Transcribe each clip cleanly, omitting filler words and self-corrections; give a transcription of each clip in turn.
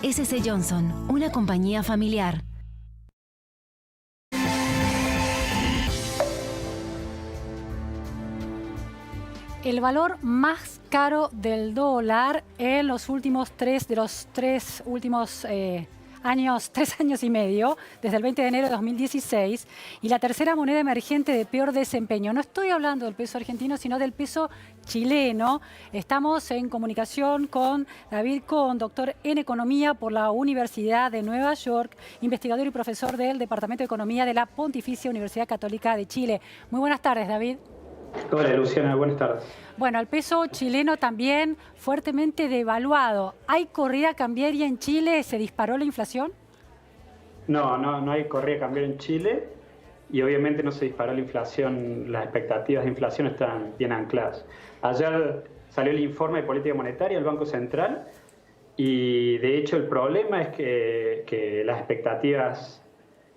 SC Johnson, una compañía familiar. El valor más caro del dólar en los últimos tres últimos años, 3 años y medio, desde el 20 de enero de 2016, y la tercera moneda emergente de peor desempeño. No estoy hablando del peso argentino, sino del peso chileno. Estamos en comunicación con David Kohn, doctor en Economía por la Universidad de Nueva York, investigador y profesor del Departamento de Economía de la Pontificia Universidad Católica de Chile. Muy buenas tardes, David. Hola, Luciana, buenas tardes. Bueno, el peso chileno también fuertemente devaluado. ¿Hay corrida cambiaria en Chile? ¿Se disparó la inflación? No hay corrida cambiaria en Chile y obviamente no se disparó la inflación, las expectativas de inflación están bien ancladas. Ayer salió el informe de política monetaria del Banco Central y de hecho el problema es que las expectativas,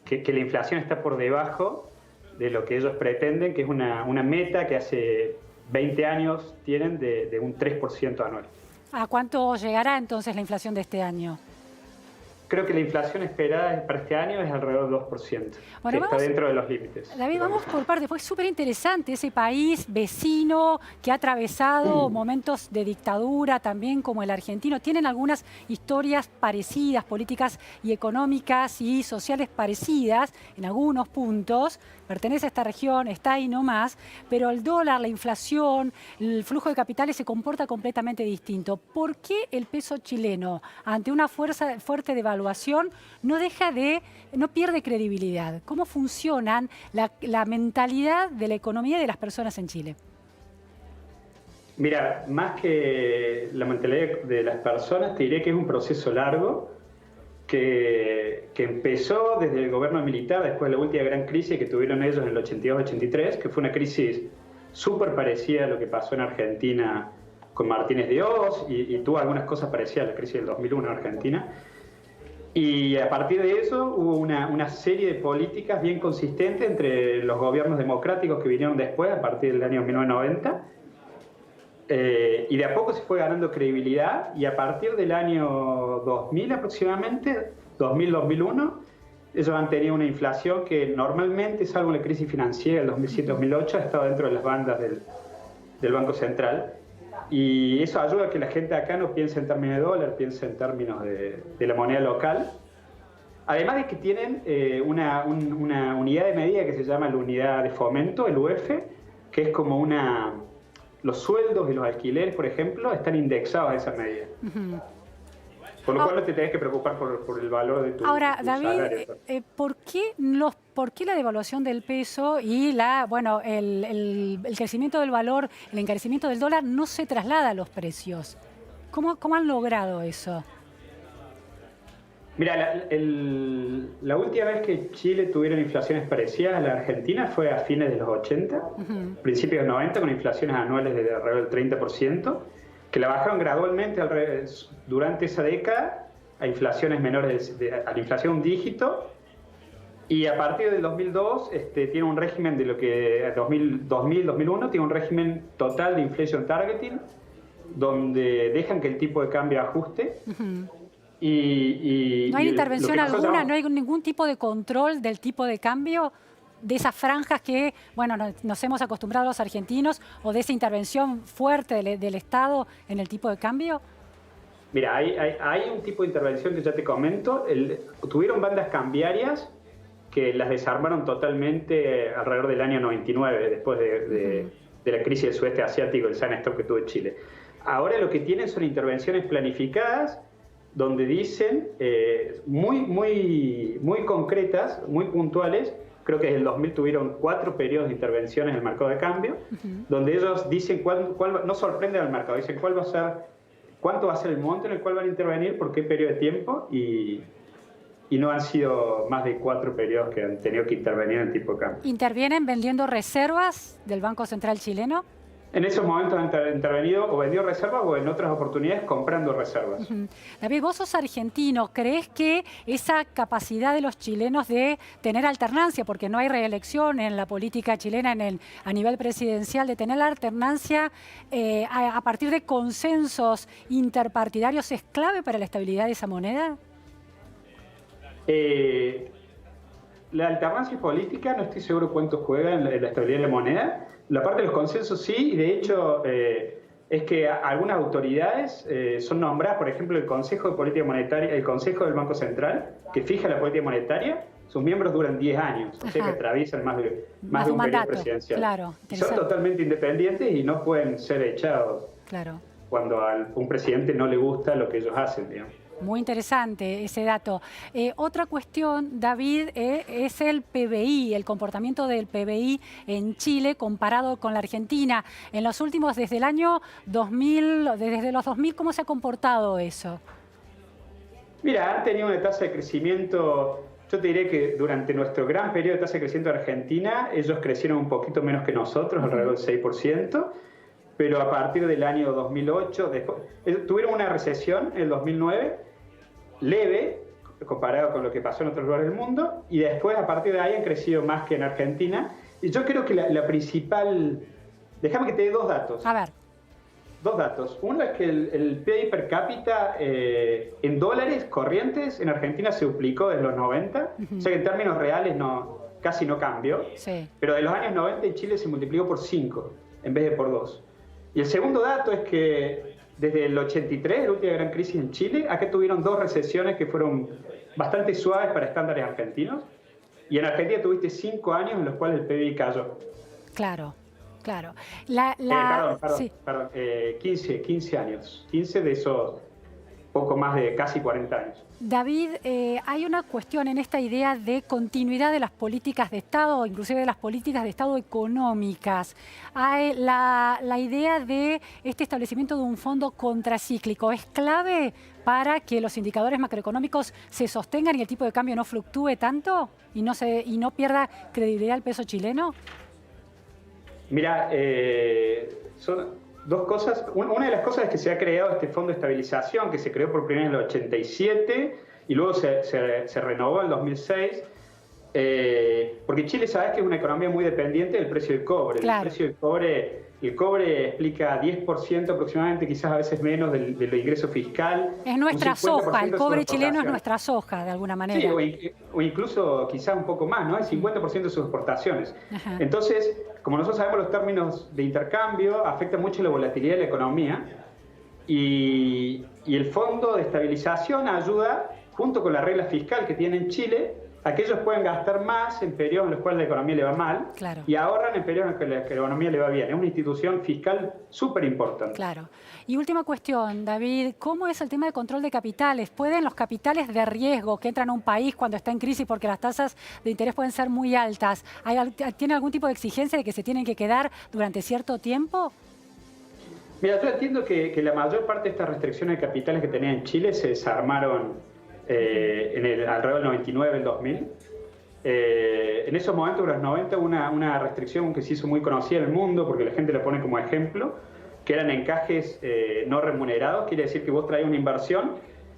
que la inflación está por debajo de lo que ellos pretenden, que es una meta que hace 20 años tienen de un 3% anual. ¿A cuánto llegará entonces la inflación de este año? Creo que la inflación esperada para este año es alrededor del 2%, bueno, que está dentro de los límites. David, vamos por partes. Fue súper interesante ese país vecino que ha atravesado momentos de dictadura, también como el argentino. Tienen algunas historias parecidas, políticas y económicas y sociales parecidas en algunos puntos. Pertenece a esta región, está ahí nomás, pero el dólar, la inflación, el flujo de capitales se comporta completamente distinto. ¿Por qué el peso chileno, ante una fuerte devaluación, no pierde credibilidad? ¿Cómo funcionan la mentalidad de la economía de las personas en Chile? Mira, más que la mentalidad de las personas, te diré que es un proceso largo que empezó desde el gobierno militar, después de la última gran crisis que tuvieron ellos en el 82-83, que fue una crisis súper parecida a lo que pasó en Argentina con Martínez de Hoz y tuvo algunas cosas parecidas a la crisis del 2001 en Argentina. Y a partir de eso hubo una serie de políticas bien consistentes entre los gobiernos democráticos que vinieron después, a partir del año 1990, y de a poco se fue ganando credibilidad, y a partir del año 2000 aproximadamente, 2000-2001, ellos han tenido una inflación que normalmente, salvo la crisis financiera del 2007-2008, ha estado dentro de las bandas del Banco Central. Y eso ayuda a que la gente acá no piense en términos de dólar, piense en términos de la moneda local. Además de que tienen una unidad de medida que se llama la unidad de fomento, el UF, que es como los sueldos y los alquileres, por ejemplo, están indexados a esa medida. Por lo cual no te tenés que preocupar por el valor de tu David, salario. ¿por qué la devaluación del peso y el crecimiento del valor, el encarecimiento del dólar no se traslada a los precios? ¿Cómo han logrado eso? Mira, la última vez que Chile tuvieron inflaciones parecidas a la Argentina fue a fines de los 80, principios de los 90, con inflaciones anuales de alrededor del 30%, que la bajaron gradualmente durante esa década a inflaciones menores, a la inflación un dígito, y a partir del 2002 tiene un régimen de lo que 2000-2001 tiene un régimen total de inflation targeting, donde dejan que el tipo de cambio ajuste. ¿No hay intervención alguna? ¿No hay ningún tipo de control del tipo de cambio? De esas franjas que, nos hemos acostumbrado los argentinos, o de esa intervención fuerte del Estado en el tipo de cambio? Mira, hay un tipo de intervención que ya te comento. Tuvieron bandas cambiarias que las desarmaron totalmente alrededor del año 99, después de la crisis del sudeste asiático, el Sanestop que tuvo Chile. Ahora lo que tienen son intervenciones planificadas, donde dicen muy concretas, muy puntuales. Creo que desde el 2000 tuvieron 4 periodos de intervenciones en el mercado de cambio, donde ellos dicen no sorprenden al mercado, dicen cuánto va a ser el monto en el cual van a intervenir, por qué periodo de tiempo, y no han sido más de 4 periodos que han tenido que intervenir en el tipo de cambio. ¿Intervienen vendiendo reservas del Banco Central chileno? En esos momentos han intervenido o vendido reservas o en otras oportunidades comprando reservas. David, vos sos argentino. ¿Crees que esa capacidad de los chilenos de tener alternancia, porque no hay reelección en la política chilena a nivel presidencial, de tener la alternancia a partir de consensos interpartidarios es clave para la estabilidad de esa moneda? La alternancia política no estoy seguro cuánto juega en la estabilidad de la moneda. La parte de los consensos sí, y de hecho es que algunas autoridades son nombradas, por ejemplo, el Consejo de Política Monetaria, el Consejo del Banco Central, que fija la política monetaria, sus miembros duran 10 años, o sea que atraviesan más de un periodo presidencial. Claro, son totalmente independientes y no pueden ser echados cuando a un presidente no le gusta lo que ellos hacen, digamos. Muy interesante ese dato. Otra cuestión, David, es el PBI, el comportamiento del PBI en Chile comparado con la Argentina. En los últimos, desde el año 2000, desde los 2000, ¿cómo se ha comportado eso? Mira, han tenido una tasa de crecimiento, yo te diré que durante nuestro gran periodo de tasa de crecimiento de Argentina, ellos crecieron un poquito menos que nosotros, alrededor del 6%, pero a partir del año 2008, tuvieron una recesión en el 2009, leve, comparado con lo que pasó en otros lugares del mundo, y después, a partir de ahí, han crecido más que en Argentina. Y yo creo que la principal... Déjame que te dé dos datos. A ver. Dos datos. Uno es que el PIB per cápita en dólares corrientes en Argentina se duplicó desde los 90, o sea que en términos reales casi no cambió, pero de los años 90 en Chile se multiplicó por 5 en vez de por 2. Y el segundo dato es que desde el 83, la última gran crisis en Chile, acá tuvieron 2 recesiones que fueron bastante suaves para estándares argentinos. Y en Argentina tuviste 5 años en los cuales el PIB cayó. Claro, claro. Perdón, 15 años. 15 de esos poco más de casi 40 años. David, hay una cuestión en esta idea de continuidad de las políticas de Estado, inclusive de las políticas de Estado económicas. Hay la idea de este establecimiento de un fondo contracíclico. ¿Es clave para que los indicadores macroeconómicos se sostengan y el tipo de cambio no fluctúe tanto y no pierda credibilidad el peso chileno? Mira, son dos cosas. Una de las cosas es que se ha creado este fondo de estabilización, que se creó por primera vez en el 87 y luego se renovó en el 2006, porque Chile, sabes que es una economía muy dependiente del precio del cobre. Claro. El precio del cobre, el cobre explica 10% aproximadamente, quizás a veces menos, de los ingresos fiscal. Es nuestra soja, el cobre chileno es nuestra soja, de alguna manera. Sí, o incluso quizás un poco más, ¿no? El 50% de sus exportaciones. Ajá. Entonces, como nosotros sabemos, los términos de intercambio afectan mucho la volatilidad de la economía y el Fondo de Estabilización ayuda, junto con la regla fiscal que tiene en Chile, a que ellos puedan gastar más en periodos en los cuales la economía le va mal y ahorran en periodos en los que la economía le va bien. Es una institución fiscal súper importante. Claro. Y última cuestión, David, ¿cómo es el tema de control de capitales? ¿Pueden los capitales de riesgo que entran a un país cuando está en crisis porque las tasas de interés pueden ser muy altas, ¿tiene algún tipo de exigencia de que se tienen que quedar durante cierto tiempo? Mira, yo entiendo que la mayor parte de estas restricciones de capitales que tenía en Chile se desarmaron alrededor del 99, el 2000. En esos momentos, en los 90, hubo una restricción que se hizo muy conocida en el mundo porque la gente la pone como ejemplo, que eran encajes no remunerados. Quiere decir que vos traes una inversión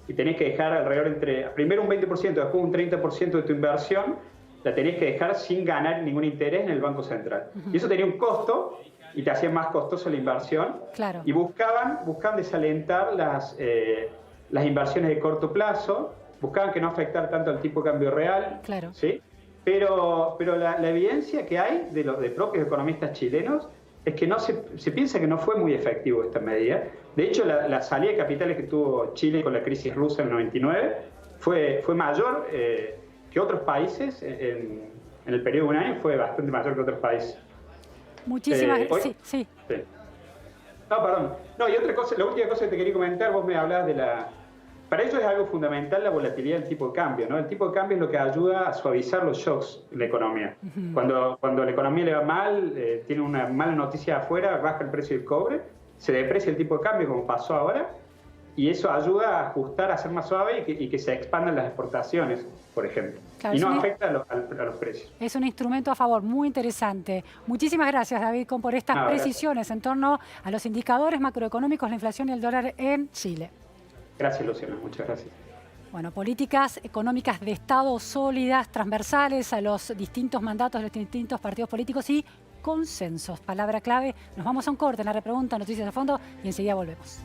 y tenés que dejar alrededor primero un 20%, después un 30% de tu inversión, la tenés que dejar sin ganar ningún interés en el Banco Central. Y eso tenía un costo y te hacía más costosa la inversión. Claro. Y buscaban desalentar las inversiones de corto plazo, buscaban que no afectara tanto al tipo de cambio real, ¿sí? Pero la evidencia que hay de propios economistas chilenos es que se piensa que no fue muy efectivo esta medida. De hecho, la salida de capitales que tuvo Chile con la crisis rusa en el 99 fue mayor que otros países, en el periodo de un año fue bastante mayor que otros países. Muchísimas gracias. Sí. No, perdón. No, y otra cosa, la última cosa que te quería comentar, vos me hablabas de Para ellos es algo fundamental la volatilidad del tipo de cambio, ¿no? El tipo de cambio es lo que ayuda a suavizar los shocks en la economía. Cuando la economía le va mal, tiene una mala noticia afuera, baja el precio del cobre, se deprecia el tipo de cambio como pasó ahora, y eso ayuda a ajustar, a ser más suave y que se expandan las exportaciones, por ejemplo. Claro, y no afecta a los precios. Es un instrumento a favor, muy interesante. Muchísimas gracias, David, por estas precisiones en torno a los indicadores macroeconómicos, la inflación y el dólar en Chile. Gracias, Luciana. Muchas gracias. Bueno, políticas económicas de Estado sólidas, transversales a los distintos mandatos de los distintos partidos políticos y consensos. Palabra clave. Nos vamos a un corte en la repregunta, noticias de fondo y enseguida volvemos.